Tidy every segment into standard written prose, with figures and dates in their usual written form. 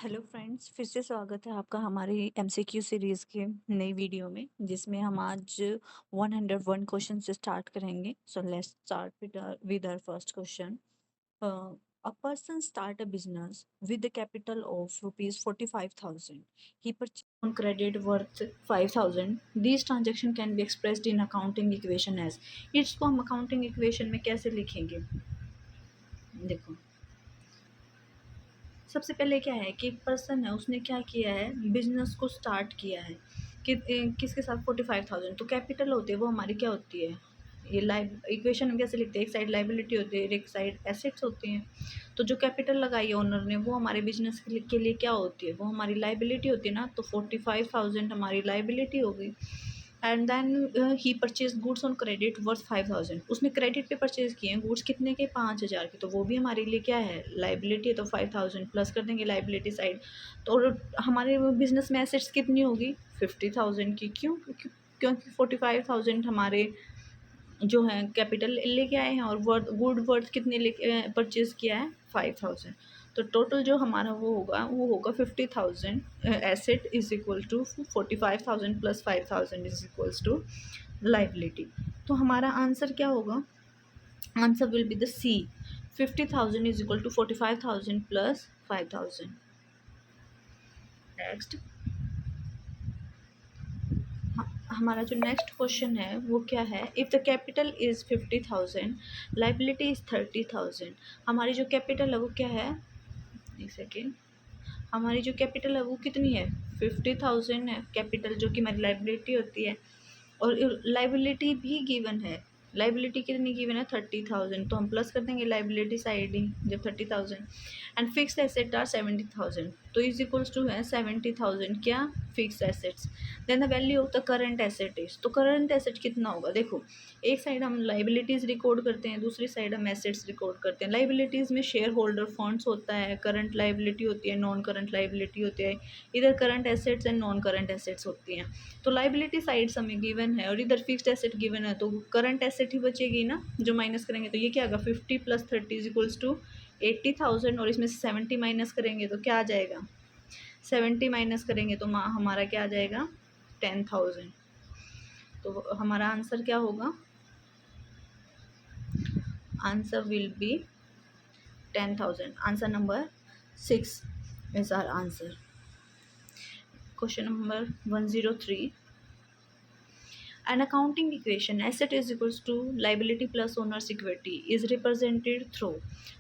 Hello friends, फिर से स्वागत है आपका हमारी एमसीक्यू सीरीज़ के नई वीडियो में, जिसमें हम आज 101 क्वेश्चन से स्टार्ट करेंगे। So let's start with our first question. A person start a business with the capital of rupees 45,000. He purchase on credit worth 5,000. This transaction can be expressed in accounting equation as. इसको हम accounting equation में कैसे लिखेंगे? देखो, सबसे पहले क्या है कि एक पर्सन है, उसने क्या किया है, बिजनेस को स्टार्ट किया है कि किसके साथ 45,000। तो कैपिटल होती है वो हमारी क्या होती है, ये लाइव इक्वेशन में कैसे लिखते हैं, एक साइड लाइबिलिटी होती है, एक साइड एसेट्स होती हैं। तो जो कैपिटल लगाई है ओनर ने, वो हमारे बिजनेस के लिए क्या होती है, वो हमारी लाइबिलिटी होती है ना। तो 45,000 हमारी लाइबिलिटी हो गई। And then he purchase goods on credit worth 5,000. उसने क्रेडिट पे परचेज किए हैं गुड्स कितने के, 5,000 के। तो वो भी हमारे लिए क्या है, लाइबिलिटी है। तो 5,000 प्लस कर देंगे लाइबिलिटी साइड। तो हमारे बिजनेस में एसेट्स कितनी होगी, 50,000 की। क्यों? क्योंकि 45,000 हमारे जो है कैपिटल लेके आए हैं, और गुड वर्थ कितने लेके परचेज किया है, 5,000। तो टोटल जो हमारा वो होगा 50,000 asset is equal to 45,000 plus 5,000 is equals to liability. तो हमारा आंसर क्या होगा? Answer will be the C. 50,000 is equal to 45,000 plus 5,000। Next, हमारा जो नेक्स्ट क्वेश्चन है वो क्या है, if the capital is 50,000, liability is 30,000। हमारी जो कैपिटल है वो क्या है, एक सेकेंड, हमारी जो कैपिटल है वो कितनी है, 50,000 है कैपिटल, जो कि हमारी लाइबिलिटी होती है। और लाइबिलिटी भी गिवन है, लाइबिलिटी कितनी गिवन है, 30,000। तो हम प्लस कर देंगे लाइबिलिटी साइड ही, जब 30,000। एंड फिक्स एसेट आर 70,000, तो इज इक्वल्स टू है 70,000 क्या, fix assets. Then the value of the current asset is, तो करंट एसेट कितना होगा, देखो एक साइड हम लाइबिलिटीज़ रिकॉर्ड करते हैं, दूसरी साइड हम एसेट्स रिकॉर्ड करते हैं। लाइबिलिटीज़ में शेयर होल्डर फंड्स होता है, करंट लाइबिलिटी होती है, नॉन करंट लाइबिलिटी होती है, इधर current assets and non current assets होती हैं। तो लाइबिलिटी साइड्स हमें गिवन है और इधर फिक्स्ड एसेट गिवन है, तो करंट एसेट ही बचेगी ना, जो माइनस करेंगे। तो ये क्या होगा, 50 प्लस 30 इज इक्वल्स टू 80,000, और इसमें से 70 माइनस करेंगे तो क्या आ जाएगा, 70 माइनस करेंगे तो हमारा क्या आ जाएगा, 10,000। तो हमारा आंसर क्या होगा, answer will B 10,000. Answer number 6 is our answer. Question number 103. An accounting equation asset is equals to liability plus owner's equity is represented through.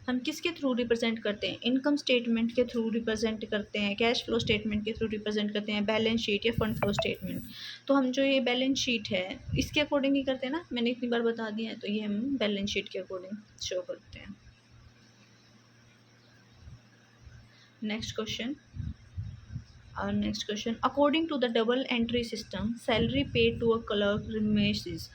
हम किसके थ्रू रिप्रेजेंट करते हैं, इनकम स्टेटमेंट के थ्रू रिप्रेजेंट करते हैं, cash flow statement के through represent करते हैं, बैलेंस शीट या फंड फ्लो स्टेटमेंट। तो हम जो ये बैलेंस शीट है इसके अकॉर्डिंग ही करते हैं ना, मैंने इतनी बार बता दिया है। तो ये हम बैलेंस शीट के अकॉर्डिंग शो करते हैं। Next question, our next question, according to the double entry system salary paid to a clerk Ramesh is।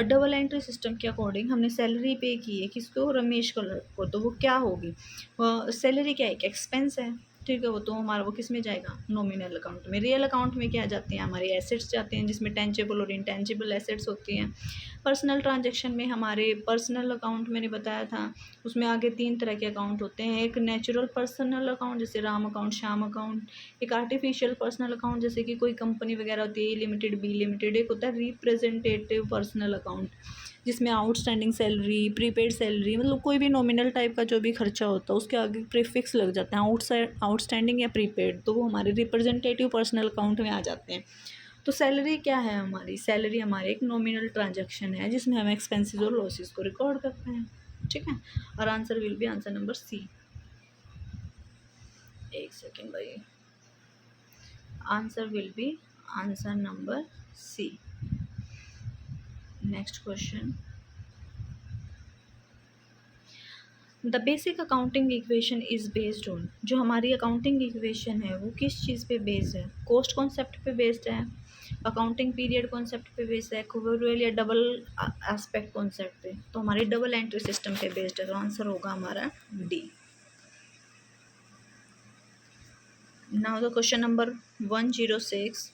Double entry system के अकॉर्डिंग हमने सैलरी पे की है किसको, रमेश क्लर्क को। तो वो क्या होगी, सैलरी क्या है, एक एक्सपेंस है, ठीक है। वो तो हमारा वो किस में जाएगा, नॉमिनल अकाउंट में। रियल अकाउंट में क्या जाते हैं, हमारे एसेट्स जाते हैं, जिसमें टेंजेबल और इंटेंजिबल एसेट्स होती हैं। पर्सनल ट्रांजेक्शन में हमारे पर्सनल अकाउंट मैंने बताया था, उसमें आगे 3 तरह के अकाउंट होते हैं। एक नेचुरल पर्सनल अकाउंट जैसे राम अकाउंट, श्याम अकाउंट। एक आर्टिफिशियल पर्सनल अकाउंट जैसे कि कोई कंपनी वगैरह होती है, ए लिमिटेड, बी लिमिटेड। एक होता है रिप्रेजेंटेटिव पर्सनल अकाउंट, जिसमें आउटस्टैंडिंग सैलरी, प्रीपेड सैलरी, मतलब कोई भी नॉमिनल टाइप का जो भी खर्चा होता है उसके आगे प्रीफिक्स लग जाते हैं, आउटस्टैंडिंग या प्रीपेड, तो वो हमारे रिप्रेजेंटेटिव पर्सनल अकाउंट में आ जाते हैं। तो सैलरी क्या है हमारी, सैलरी हमारी एक नॉमिनल ट्रांजैक्शन है जिसमें हम एक्सपेंसेस और लॉसेस को रिकॉर्ड करते हैं, ठीक है। और answer will be answer number C. एक सेकेंड भाई, answer will be answer number C. Next question, the basic accounting equation is based on. जो हमारी अकाउंटिंग इक्वेशन है वो किस चीज़ पे बेस्ड है, कॉस्ट कॉन्सेप्ट पे बेस्ड है, अकाउंटिंग पीरियड कॉन्सेप्ट पे बेस्ड है, क्यूबियल या डबल एस्पेक्ट कॉन्सेप्ट पे। तो हमारी डबल एंट्री सिस्टम पे बेस्ड है, तो आंसर होगा हमारा D. Now the question number 106,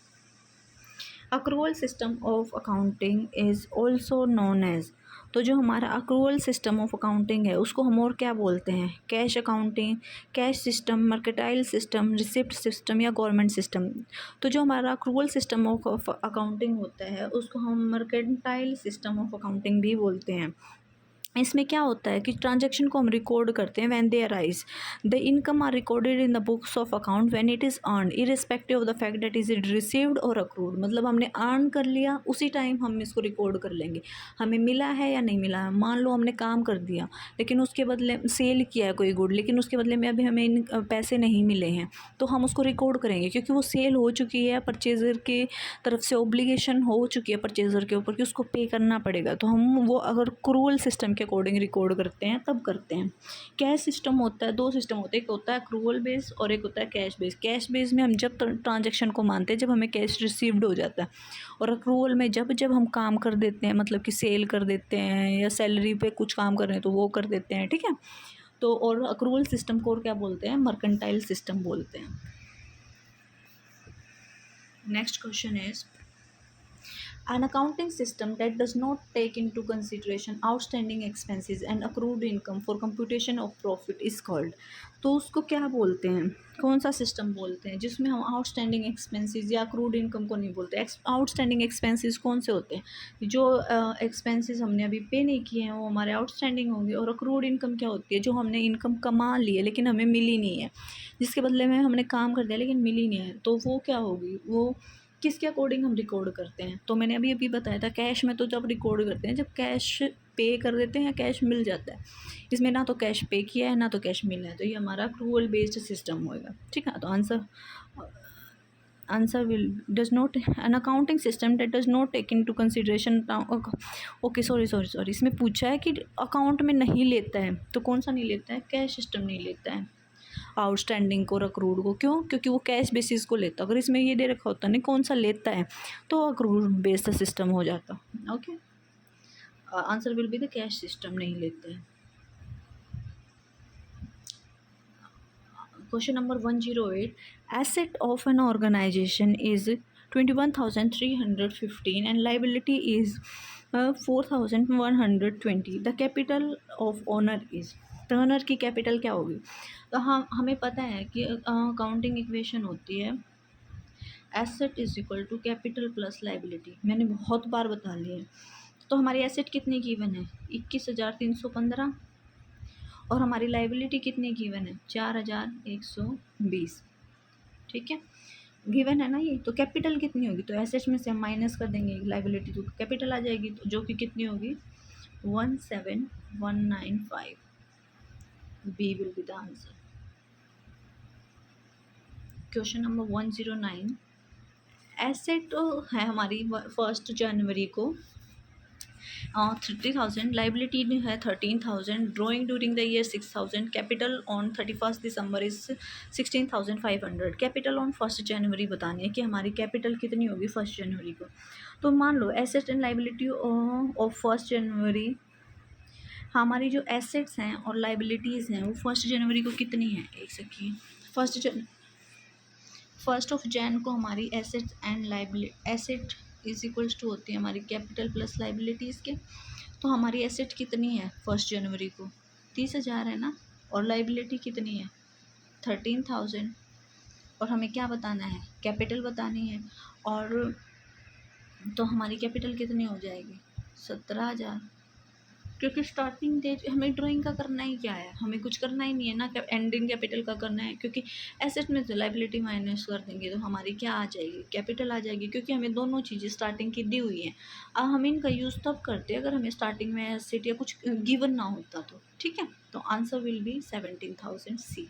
accrual system of accounting is also known as। तो जो हमारा अक्रूवल सिस्टम ऑफ अकाउंटिंग है उसको हम और क्या बोलते हैं, cash accounting, cash system, mercantile system, receipt system या गवर्नमेंट सिस्टम। तो जो हमारा अक्रूवल सिस्टम ऑफ अकाउंटिंग होता है उसको हम मर्केटाइल सिस्टम ऑफ अकाउंटिंग भी बोलते हैं। इसमें क्या होता है कि ट्रांजैक्शन को हम रिकॉर्ड करते हैं when they arise, the income are recorded in the books of account when it is earn irrespective of the fact that is it received और अक्रूड। मतलब हमने अर्न कर लिया उसी टाइम हम इसको रिकॉर्ड कर लेंगे, हमें मिला है या नहीं मिला है। मान लो हमने काम कर दिया लेकिन उसके बदले सेल किया है कोई गुड, लेकिन उसके बदले में अभी हमें पैसे नहीं मिले हैं, तो हम उसको रिकॉर्ड करेंगे क्योंकि वो सेल हो चुकी है, परचेज़र के तरफ से ओब्लिगेशन हो चुकी है परचेज़र के ऊपर कि उसको पे करना पड़ेगा। तो हम वो अगर क्रूअल सिस्टम के अकॉर्डिंग रिकॉर्ड करते हैं तब करते हैं। कैश सिस्टम होता है, दो सिस्टम होते हैं, एक होता है अक्रूवल बेस और एक होता है कैश बेस। कैश बेस में हम जब ट्रांजैक्शन को मानते हैं जब हमें कैश रिसीव्ड हो जाता है, और अक्रूवल में जब जब हम काम कर देते हैं, मतलब कि सेल कर देते हैं या सैलरी पे कुछ काम कर रहे हैं तो वो कर देते हैं, ठीक है। तो और अक्रूवल सिस्टम को और क्या बोलते हैं, मर्केंटाइल सिस्टम बोलते हैं। Next question is an accounting system that does not take into consideration outstanding expenses and accrued income for computation of profit is called। तो उसको क्या बोलते हैं, कौन सा सिस्टम बोलते हैं जिसमें हम आउटस्टैंडिंग एक्सपेंसेस या अक्रूड इनकम को नहीं बोलते। आउटस्टैंडिंग एक्सपेंसेस कौन से होते हैं, जो एक्सपेंसेस हमने अभी पे नहीं किए हैं वो हमारे आउटस्टैंडिंग होंगे। और अक्रूड इनकम क्या होती है, जो हमने इनकम कमा ली है लेकिन हमें मिली नहीं है, जिसके बदले में हमने काम कर दिया लेकिन मिली नहीं है, तो वो क्या होगी, वो किसके अकॉर्डिंग हम रिकॉर्ड करते हैं। तो मैंने अभी अभी बताया था कैश में तो जब रिकॉर्ड करते हैं जब कैश पे कर देते हैं या कैश मिल जाता है। इसमें ना तो कैश पे किया है ना तो कैश मिला है, तो ये हमारा अक्रूवल बेस्ड सिस्टम होएगा, ठीक है। तो answer will does not an accounting system that does not take into consideration. Okay sorry, इसमें पूछा है कि अकाउंट में नहीं लेता है, तो कौन सा नहीं लेता है, कैश सिस्टम नहीं लेता है आउटस्टैंडिंग को, अक्रूड को। क्यों, क्योंकि वो कैश बेसिस को लेता। अगर इसमें ये दे रखा होता नहीं कौन सा लेता है तो अक्रूड बेस्ड सिस्टम हो जाता। Okay, answer will be the cash system नहीं लेता है। Question number 108, asset of an organisation is 21,315 and liability is 4,120। The capital of owner is, Turner की कैपिटल क्या होगी। तो हमें पता है कि अकाउंटिंग इक्वेशन होती है asset is equal to capital plus liability. मैंने बहुत बार बता लिया है। तो हमारी एसेट कितनी गिवन है, 21,315, और हमारी लाइबिलिटी कितनी गिवन है, 4,120, ठीक है। गिवन है ना ये, तो कैपिटल कितनी होगी, तो एसेट में से हम माइनस कर देंगे लाइबिलिटी तो कैपिटल आ जाएगी, तो जो कि कितनी होगी 17,195। B will be the answer. Question number 109, asset है हमारी 1 जनवरी को 30,000, लाइबिलिटी है 13,000, drawing during the year 6,000, capital on 31 December is 16,500। Capital on 1 जनवरी बतानी है कि हमारी कैपिटल कितनी होगी 1 जनवरी को। तो मान लो एसेट एंड लाइबिलिटी ऑफ 1 जनवरी, हमारी जो एसेट्स हैं और लाइबिलिटीज़ हैं वो 1 जनवरी को कितनी है, एक सेकेंड, 1 ऑफ जैन को हमारी assets and liability, asset is equals to होती है हमारी कैपिटल प्लस लाइबिलिटीज़ के। तो हमारी एसेट कितनी है 1 जनवरी को 30,000 है ना, और लाइबिलिटी कितनी है 13,000, और हमें क्या बताना है, कैपिटल बतानी है। और तो हमारी कैपिटल कितनी हो जाएगी 17,000, क्योंकि स्टार्टिंग डेट हमें ड्राइंग का करना ही क्या है, हमें कुछ करना ही नहीं है ना, एंडिंग कैपिटल का करना है, क्योंकि एसेट में से लाइबिलिटी माइनस कर देंगे तो हमारी क्या आ जाएगी, कैपिटल आ जाएगी, क्योंकि हमें दोनों चीज़ें स्टार्टिंग की दी हुई हैं। अब हम इनका यूज़ तब करते हैं अगर हमें स्टार्टिंग में एसेट या कुछ गिवन ना होता तो, ठीक है। तो answer will be 17,000 C.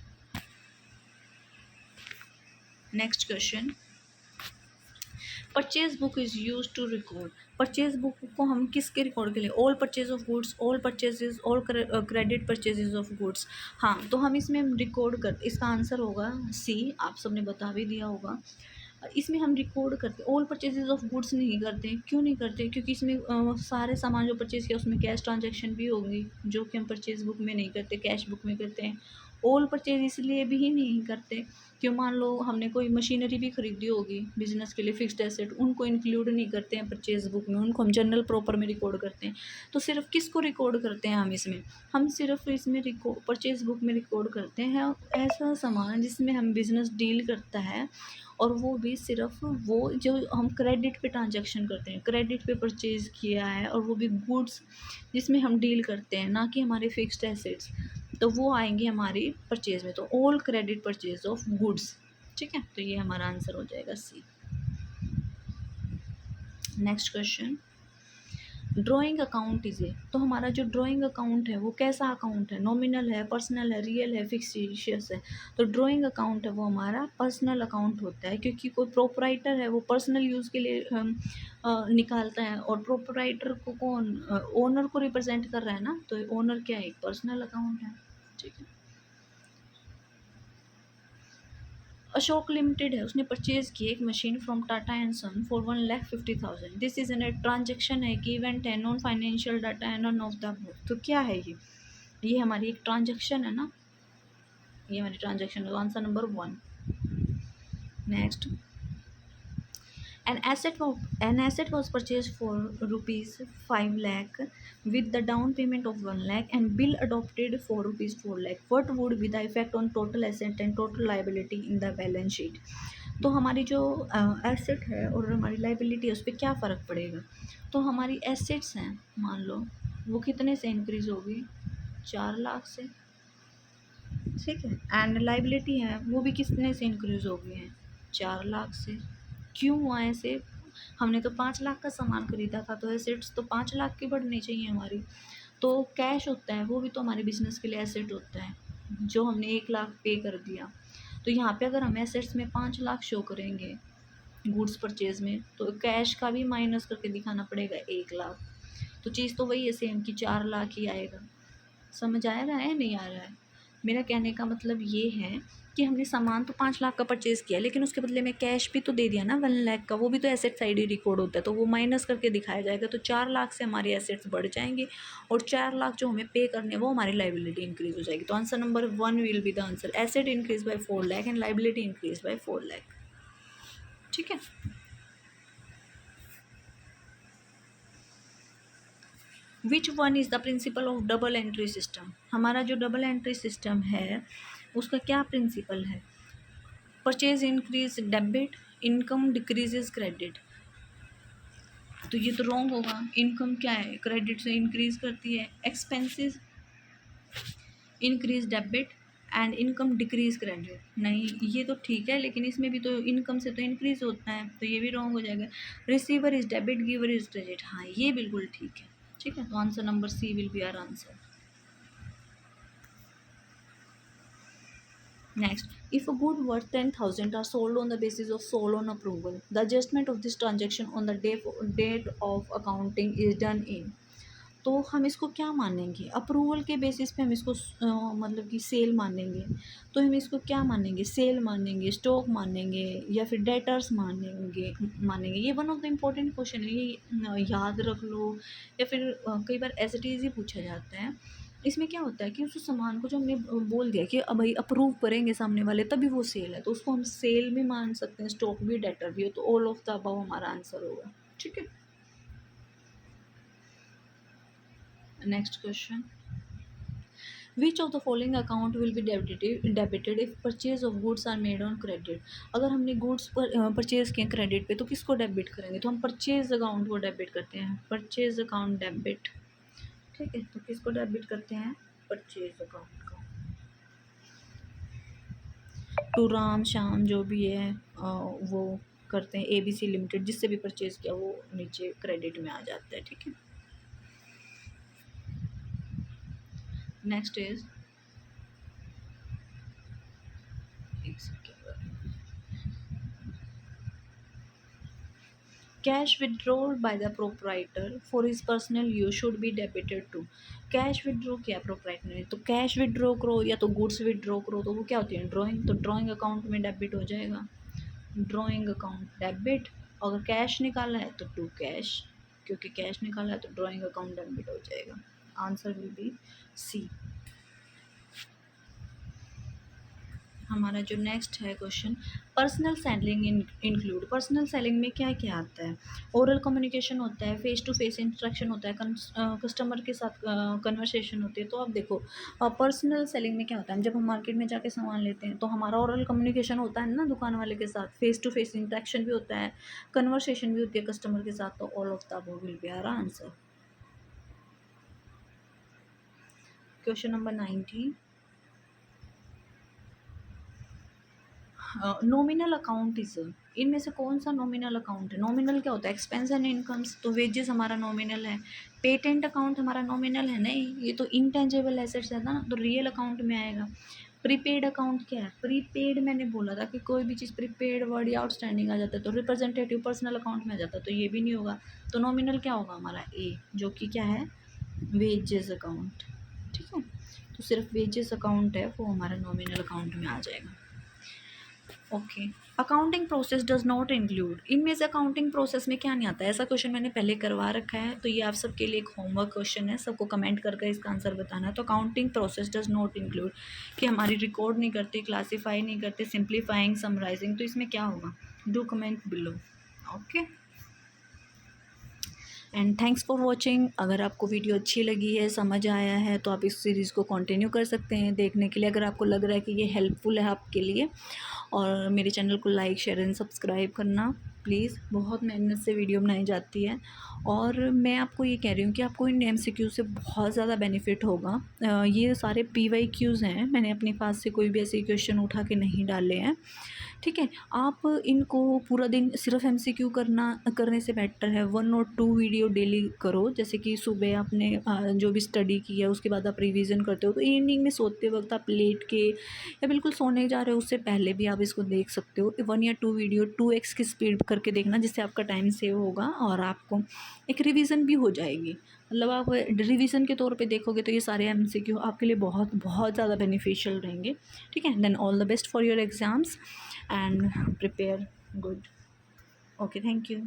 Next question, purchase book is use to record. Purchase book को हम किसके रिकॉर्ड के लिए, all purchase of goods, all purchases, all credit purchases of goods. हाँ, तो हम इसमें रिकॉर्ड कर, इसका आंसर होगा सी, आप सबने बता भी दिया होगा। इसमें हम रिकॉर्ड करते, ऑल परचेजेज ऑफ गुड्स नहीं करते। क्यों नहीं करते, क्योंकि इसमें सारे सामान जो परचेज किया उसमें कैश ट्रांजैक्शन भी होंगी, जो कि हम परचेज बुक में नहीं करते, कैश बुक में करते हैं। ऑल परचेज इसलिए भी ही नहीं करते कि मान लो हमने कोई मशीनरी भी खरीदी होगी बिजनेस के लिए, फिक्स्ड एसेट, उनको इंक्लूड नहीं करते हैं परचेज बुक में, उनको हम जनरल प्रॉपर में रिकॉर्ड करते हैं। तो सिर्फ किसको रिकॉर्ड करते हैं हम सिर्फ इसमें रिकॉर्ड परचेज बुक में रिकॉर्ड करते हैं ऐसा सामान जिसमें हम बिजनेस डील करता है, और वो भी सिर्फ वो जो हम क्रेडिट पे ट्रांजैक्शन करते हैं, क्रेडिट पे परचेज़ किया है, और वो भी गुड्स जिसमें हम डील करते हैं, ना कि हमारे फिक्स्ड एसेट्स। तो वो आएंगे हमारी परचेज में। तो all credit purchase of goods, ठीक है, तो ये हमारा आंसर हो जाएगा C. Next question, drawing account is A, तो हमारा जो ड्राइंग अकाउंट है वो कैसा अकाउंट है, नॉमिनल है, पर्सनल है, रियल है, फिक्सिशियस है। तो ड्राइंग अकाउंट है वो हमारा पर्सनल अकाउंट होता है, क्योंकि कोई प्रोपराइटर है वो पर्सनल यूज़ के लिए निकालता है, और प्रोपराइटर को कौन, ओनर को रिप्रेजेंट कर रहा है ना, तो ओनर क्या है, एक पर्सनल अकाउंट है, ठीक है। अशोक लिमिटेड है, उसने परचेज की एक machine from Tata and son for 1,50,000। This is an transaction है कि इवेंट है, नॉन फाइनेंशियल डाटा है, नॉन ऑफ द बोथ। तो क्या है ये हमारी एक ट्रांजेक्शन है ना, ये हमारी ट्रांजेक्शन है, answer number 1। Next, an asset was purchased for rupees 5 lakh with the down payment of 1 lakh and bill adopted for rupees 4 lakh. What would be the effect on total asset and total liability in the balance sheet? तो हमारी जो asset है और हमारी liability है उस पर क्या फ़र्क पड़ेगा। तो हमारी एसेट्स हैं, मान लो वो कितने से इंक्रीज़ होगी, 4 लाख से, ठीक है, एंड लाइबिलिटी है वो भी कितने से इंक्रीज़ हो गई है, 4 लाख से। क्यों हुआ ऐसे, हमने तो 5 लाख का सामान खरीदा था, तो एसेट्स तो 5 लाख की बढ़नी चाहिए हमारी। तो कैश होता है वो भी तो हमारे बिजनेस के लिए एसेट होता है, जो हमने 1 लाख पे कर दिया। तो यहाँ पे अगर हम एसेट्स में 5 लाख शो करेंगे गुड्स परचेज में, तो कैश का भी माइनस करके दिखाना पड़ेगा 1 लाख। तो चीज़ तो वही है सेम कि 4 लाख ही आएगा। समझ आ रहा है नहीं आ रहा है, मेरा कहने का मतलब ये है कि हमने सामान तो 5 लाख का परचेज़ किया, लेकिन उसके बदले में कैश भी तो दे दिया ना 1 लाख का, वो भी तो एसेट साइड ही रिकॉर्ड होता है, तो वो माइनस करके दिखाया जाएगा। तो 4 लाख से हमारे एसेट्स बढ़ जाएंगे, और 4 लाख जो हमें पे करने हैं वो हमारी लाइबिलिटी इंक्रीज़ हो जाएगी। तो answer number 1 will be the answer, asset increase by 4 lakh and liability increase by 4 lakh, ठीक है। Which one is the principle of double entry system, हमारा जो डबल एंट्री सिस्टम है उसका क्या प्रिंसिपल है, purchase increase debit, income decreases credit. तो ये तो रॉन्ग होगा, इनकम क्या है, क्रेडिट से इंक्रीज करती है, expenses increase debit and income decrease credit, नहीं ये तो ठीक है, लेकिन इसमें भी तो इनकम से तो इंक्रीज होता है, तो ये भी रॉन्ग हो जाएगा। Receiver is debit, giver is credit, हाँ ये बिल्कुल ठीक है, ठीक है। तो answer number C will be our answer. Next, if a good worth 10,000 are sold on the basis of sold on approval, the adjustment of this transaction on the date of accounting is done in, तो हम इसको क्या मानेंगे, approval के basis पे हम इसको मतलब कि सेल मानेंगे, तो हम इसको क्या मानेंगे, सेल मानेंगे, स्टॉक मानेंगे, या फिर डेटर्स मानेंगे ये one of the important question है, ये याद रख लो, या फिर कई बार एज इट इज़ ही पूछा जाता है। इसमें क्या होता है कि उस सामान को जो हमने बोल दिया कि अब भाई अप्रूव करेंगे सामने वाले तभी वो सेल है, तो उसको हम सेल भी मान सकते हैं, स्टॉक भी, डेटर भी हो, तो ऑल ऑफ द अबव हमारा आंसर होगा, ठीक है। Next question, which of the following account will be debited if purchase of goods are made on credit, अगर हमने गुड्स पर परचेज किए क्रेडिट पे तो किसको डेबिट करेंगे, तो हम परचेज अकाउंट को डेबिट करते हैं, परचेज अकाउंट डेबिट, ठीक है। तो किसको डेबिट करते हैं, परचेज अकाउंट को, टू राम श्याम जो भी है वो करते हैं, ABC लिमिटेड जिससे भी परचेज किया वो नीचे क्रेडिट में आ जाता है, ठीक है। Next is, cash withdrawal by the proprietor for his personal use should be debited to, cash withdraw किया प्रोपराइटर ने, तो कैश विड्रॉ करो या तो गुड्स विड्रॉ करो, तो वो क्या होती है, ड्राइंग, तो ड्राइंग अकाउंट में डेबिट हो जाएगा, ड्राइंग अकाउंट डेबिट, अगर कैश निकाला है तो टू कैश, क्योंकि कैश निकाला है तो ड्राइंग अकाउंट डेबिट हो जाएगा, आंसर विल बी सी। हमारा जो नेक्स्ट है question, personal selling include, personal selling में क्या क्या आता है? ओरल कम्युनिकेशन होता है, फेस टू फेस इंटरेक्शन होता है, कस्टमर के साथ कन्वर्सेशन होती है। तो आप देखो पर्सनल सेलिंग में क्या होता है, जब हम मार्केट में जाके सामान लेते हैं तो हमारा ओरल कम्युनिकेशन होता है ना दुकान वाले के साथ, फेस टू फेस इंटरेक्शन भी होता है, कन्वर्सेशन भी होती है कस्टमर के साथ। तो all of the above will be our answer. Question number 19, nominal account is, इनमें से कौन सा नॉमिनल अकाउंट है? नॉमिनल क्या होता है? एक्सपेंस एंड इनकम्स, तो वेजेस हमारा नॉमिनल है। पेटेंट अकाउंट हमारा नॉमिनल है? नहीं, ये तो इंटेंजिबल एसेट्स है ना, तो रियल अकाउंट में आएगा। प्रीपेड अकाउंट क्या है? प्रीपेड मैंने बोला था कि कोई भी चीज़ प्रीपेड वर्ड या आउटस्टैंडिंग आ जाता है तो रिप्रेजेंटेटिव पर्सनल अकाउंट में आ जाता है, तो ये भी नहीं होगा। तो नॉमिनल क्या होगा हमारा? ए, जो कि क्या है? Wages account. ठीक है, तो सिर्फ वेजेस अकाउंट है वो हमारा नॉमिनल अकाउंट में आ जाएगा। Okay, accounting process does not include, इनमें से अकाउंटिंग प्रोसेस में क्या नहीं आता है? ऐसा क्वेश्चन मैंने पहले करवा रखा है, तो ये आप सबके लिए एक होमवर्क क्वेश्चन है, सबको कमेंट करके इसका आंसर बताना है। तो accounting process does not include कि हमारी रिकॉर्ड नहीं करते, क्लासीफाई नहीं करते, सिंप्लीफाइंग, समराइजिंग, तो इसमें क्या होगा? Do comment below. Okay, and thanks for watching. अगर आपको वीडियो अच्छी लगी है, समझ आया है, तो आप इस सीरीज़ को कंटिन्यू कर सकते हैं देखने के लिए, अगर आपको लग रहा है कि ये हेल्पफुल है आपके लिए। और मेरे चैनल को लाइक, शेयर एंड सब्सक्राइब करना प्लीज़, बहुत मेहनत से वीडियो बनाई जाती है। और मैं आपको ये कह रही हूँ कि आपको इन MCQ से बहुत ज़्यादा बेनिफिट होगा। ये सारे PYQs हैं, मैंने अपने पास से कोई भी ऐसे क्वेश्चन उठा के नहीं डाले हैं। ठीक है, आप इनको पूरा दिन सिर्फ MCQ करने से बेटर है 1 और 2 वीडियो डेली करो। जैसे कि सुबह आपने जो भी स्टडी की है उसके बाद आप रिवीजन करते हो, तो इवनिंग में सोते वक्त आप लेट के या बिल्कुल सोने जा रहे हो उससे पहले भी आप इसको देख सकते हो। 1 या 2 वीडियो 2x की स्पीड करके देखना, जिससे आपका टाइम सेव होगा और आपको एक रिवीजन भी हो जाएगी। मतलब आप रिवीजन के तौर पे देखोगे तो ये सारे MCQ आपके लिए बहुत बहुत ज़्यादा बेनिफिशियल रहेंगे। ठीक है, then all the best for your exams and prepare good. Okay, thank you.